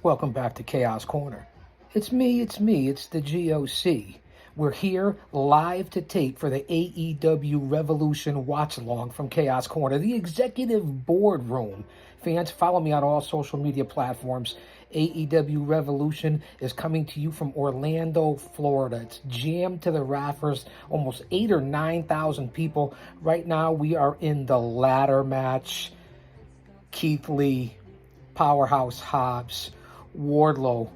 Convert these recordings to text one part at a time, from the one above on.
Welcome back to Chaos Corner. It's me, it's the GOC. We're here live to tape for the AEWRevolution watch-along from Chaos Corner, the executive boardroom. Fans, follow me on all social media platforms. AEWRevolution is coming to you from Orlando, Florida. It's jammed to the rafters, almost 8,000 or 9,000 people. Right now, we are in the ladder match. Keith Lee, Powerhouse Hobbs, Wardlow,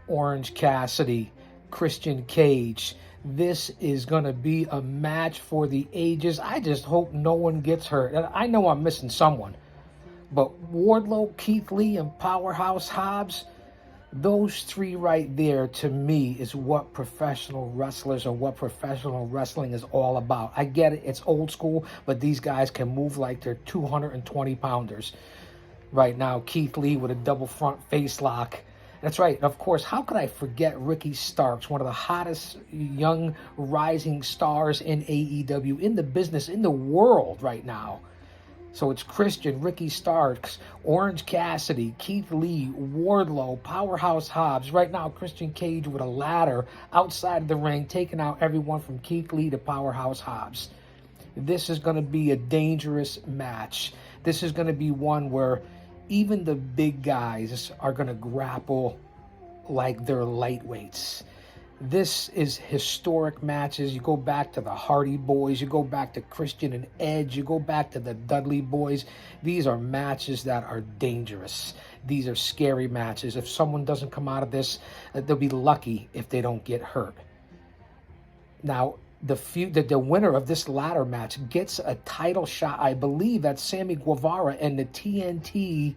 Orange Cassidy, Christian Cage. This is going to be a match for the ages. I just hope no one gets hurt. I know I'm missing someone, but Wardlow, Keith Lee, and Powerhouse Hobbs, those three right there, to me, is what professional wrestlers and what professional wrestling is all about. I get it, it's old school, but these guys can move like they're 220 pounders. Right now, Keith Lee with a double front face lock. That's right. Of course, how could I forget Ricky Starks, one of the hottest young rising stars in AEW, in the business, in the world right now. So it's Christian, Ricky Starks, Orange Cassidy, Keith Lee, Wardlow, Powerhouse Hobbs. Right now, Christian Cage with a ladder outside of the ring, taking out everyone from Keith Lee to Powerhouse Hobbs. This is going to be a dangerous match. This is going to be one where even the big guys are going to grapple like they're lightweights. This is historic matches. You go back to the Hardy Boys, you go back to Christian and Edge, you go back to the Dudley Boys. These are matches that are dangerous. These are scary matches. If someone doesn't come out of this, they'll be lucky if they don't get hurt. Now, the winner of this ladder match gets a title shot. I believe that's Sammy Guevara and the TNT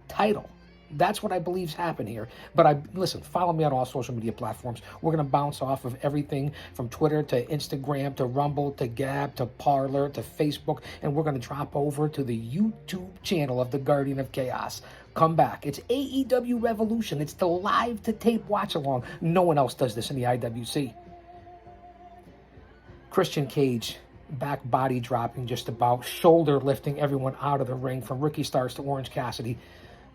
title. That's what I believe's happened here. But listen, follow me on all social media platforms. We're going to bounce off of everything from Twitter to Instagram to Rumble to Gab to Parler to Facebook, and we're going to drop over to the YouTube channel of the Guardian of Chaos. Come back. It's AEWRevolution. It's the live to tape watch along. No one else does this in the IWC. Christian Cage, back body dropping just about, shoulder lifting everyone out of the ring from Ricky Starks to Orange Cassidy.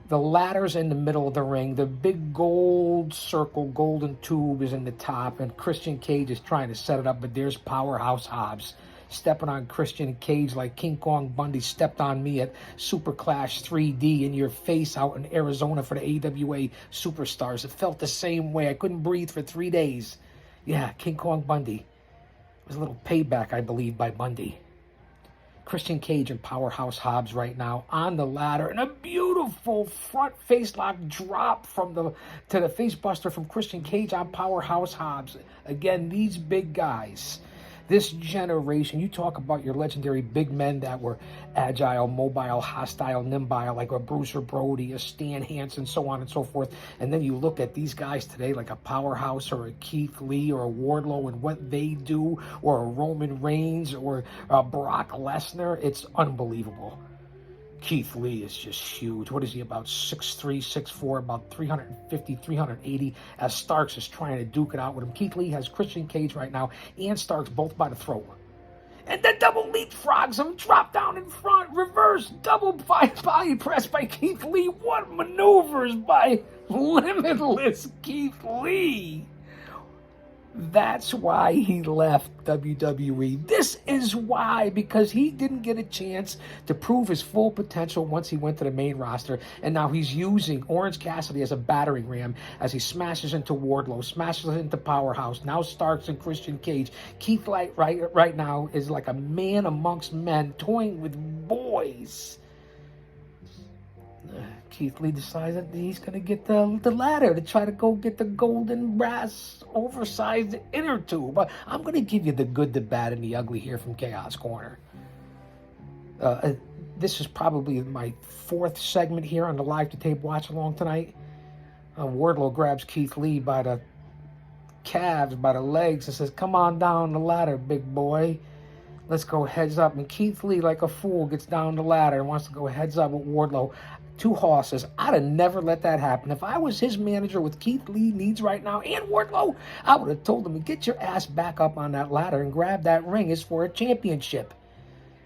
The ladder's in the middle of the ring. The big gold circle, golden tube is in the top, and Christian Cage is trying to set it up, but there's Powerhouse Hobbs stepping on Christian Cage like King Kong Bundy stepped on me at Super Clash 3D in your face out in Arizona for the AWA Superstars. It felt the same way. I couldn't breathe for 3 days. Yeah, King Kong Bundy. It was a little payback, I believe, by Bundy. Christian Cage and Powerhouse Hobbs right now on the ladder, and a beautiful front face lock drop to the face buster from Christian Cage on Powerhouse Hobbs. Again, these big guys, this generation, you talk about your legendary big men that were agile, mobile, hostile, nimble, like a Bruiser Brody, a Stan Hansen, so on and so forth. And then you look at these guys today, like a Powerhouse or a Keith Lee or a Wardlow and what they do, or a Roman Reigns or a Brock Lesnar. It's unbelievable. Keith Lee is just huge. What is he, about 6'3", 6'4", about 350, 380, as Starks is trying to duke it out with him. Keith Lee has Christian Cage right now and Starks both by the throat. And then double leapfrogs him, drop down in front, reverse, double body press by Keith Lee. What maneuvers by limitless Keith Lee. That's why he left WWE. This is why, because he didn't get a chance to prove his full potential once he went to the main roster, and now he's using Orange Cassidy as a battering ram as he smashes into Wardlow, smashes into Powerhouse, now Starks and Christian Cage. Keith Lee right now is like a man amongst men, toying with boys. Keith Lee decides that he's going to get the ladder to try to go get the golden brass oversized inner tube. But I'm going to give you the good, the bad, and the ugly here from Chaos Corner. This is probably my fourth segment here on the live to tape watch along tonight. Wardlow grabs Keith Lee by the calves, by the legs, and says, "Come on down the ladder, big boy. Let's go heads up." And Keith Lee, like a fool, gets down the ladder and wants to go heads up with Wardlow. Two horses. I'd have never let that happen. If I was his manager with Keith Lee needs right now and Wardlow, I would have told him to get your ass back up on that ladder and grab that ring. It's for a championship.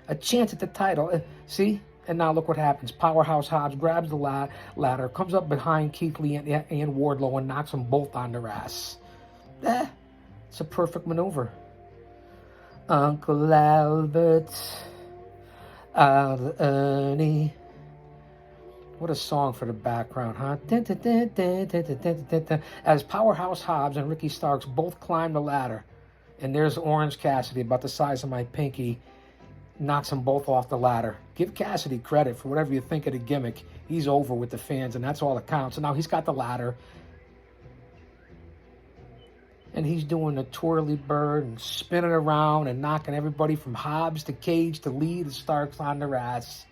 A chance at the title. See? And now look what happens. Powerhouse Hobbs grabs the ladder, comes up behind Keith Lee and Wardlow and knocks them both on their ass. It's a perfect maneuver. Uncle Albert, Ernie. What a song for the background, huh? As Powerhouse Hobbs and Ricky Starks both climb the ladder. And there's Orange Cassidy, about the size of my pinky, knocks them both off the ladder. Give Cassidy credit for whatever you think of the gimmick. He's over with the fans, and that's all that counts. And now he's got the ladder. And he's doing the twirly bird and spinning around and knocking everybody from Hobbs to Cage to Lee to Starks on their ass.